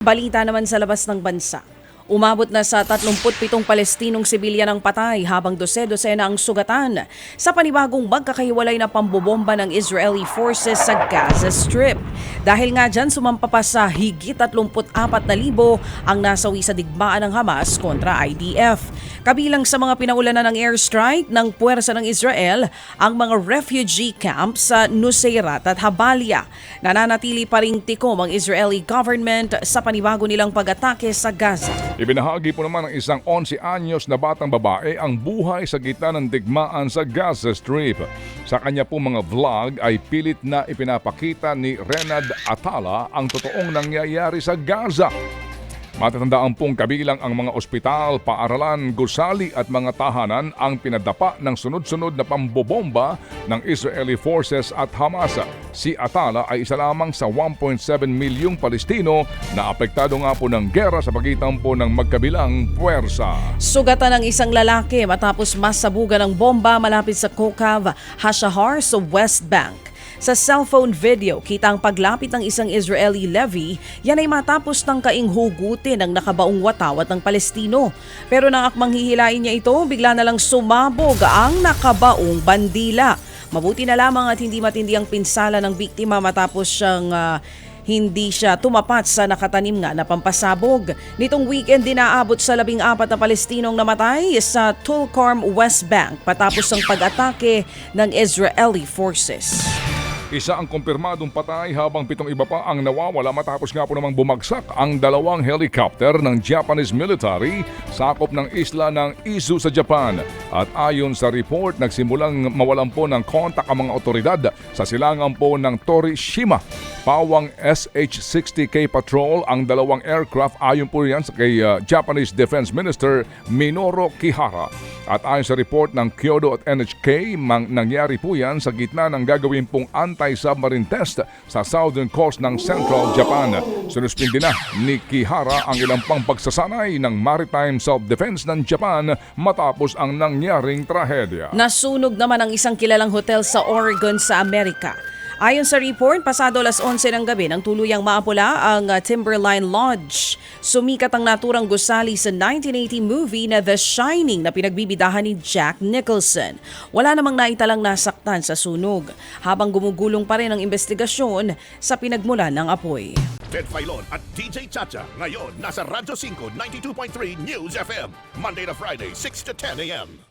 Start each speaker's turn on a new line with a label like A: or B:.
A: Balita naman sa labas ng bansa. Umabot na sa 37 Palestinong sibilyan ang patay habang dose-dosena ang sugatan sa panibagong magkakahiwalay na pambobomba ng Israeli forces sa Gaza Strip. Dahil nga dyan sumampa pa sa higit 34,000 ang nasawi sa digmaan ng Hamas kontra IDF. Kabilang sa mga pinaulanan ng airstrike ng puwersa ng Israel ang mga refugee camps sa Nuseirat at Habalia. Nananatili pa ring tikom ang Israeli government sa panibago nilang pag-atake sa Gaza.
B: Ibinahagi po naman ng isang 11 anyos na batang babae ang buhay sa gitna ng digmaan sa Gaza Strip. Sa kanya po mga vlog ay pilit na ipinapakita ni Renad Atala ang totoong nangyayari sa Gaza. Matatandaan pong kabilang ang mga ospital, paaralan, gusali at mga tahanan ang pinadapa ng sunod-sunod na pambobomba ng Israeli forces at Hamas. Si Atala ay isa lamang sa 1.7 milyong Palestino na apektado nga po ng gera sa pagitan po ng magkabilang puwersa.
A: Sugatan ng isang lalaki matapos masabugan ng bomba malapit sa Kokav, Hashahar sa West Bank. Sa cellphone video, kita ang paglapit ng isang Israeli levy, yan ay matapos ng kaing hugutin ng nakabaong watawat ng Palestino. Pero nang akmang hihilain niya ito, bigla na lang sumabog ang nakabaong bandila. Mabuti na lamang at hindi matindi ang pinsala ng biktima matapos siyang hindi siya tumapat sa nakatanim nga na pampasabog. Nitong weekend dinaabot sa 14 na Palestinong namatay sa Tulkarm, West Bank patapos ang pag-atake ng Israeli forces.
B: Isa ang kumpirmadong patay habang 7 iba pa ang nawawala matapos nga po namang bumagsak ang 2 helicopter ng Japanese military sakop ng isla ng Izu sa Japan. At ayon sa report, nagsimulang mawalan po ng kontak ang mga otoridad sa silangan po ng Torishima. Pawang SH-60K Patrol ang 2 aircraft ayon po yan sa kay Japanese Defense Minister Minoru Kihara. At ayon sa report ng Kyodo at NHK, nangyari po yan sa gitna ng gagawin pong anti-submarine test sa southern coast ng Central Japan. Sinuspindi na ni Kihara ang ilang pang pagsasanay ng maritime self-defense ng Japan matapos ang nangyaring trahedya.
A: Nasunog naman ang isang kilalang hotel sa Oregon sa Amerika. Ayon sa report, pasado alas 11 ng gabi nang tuluyang maapula ang Timberline Lodge. Sumikat ang naturang gusali sa 1980 movie na The Shining na pinagbibidahan ni Jack Nicholson. Wala namang naitalang nasaktan sa sunog, habang gumugulong pa rin ang investigasyon sa pinagmulan ng apoy.
C: Ted Filon at DJ Chacha ngayon nasa Radyo 5 92.3 News FM Monday to Friday 6 to 10 a.m.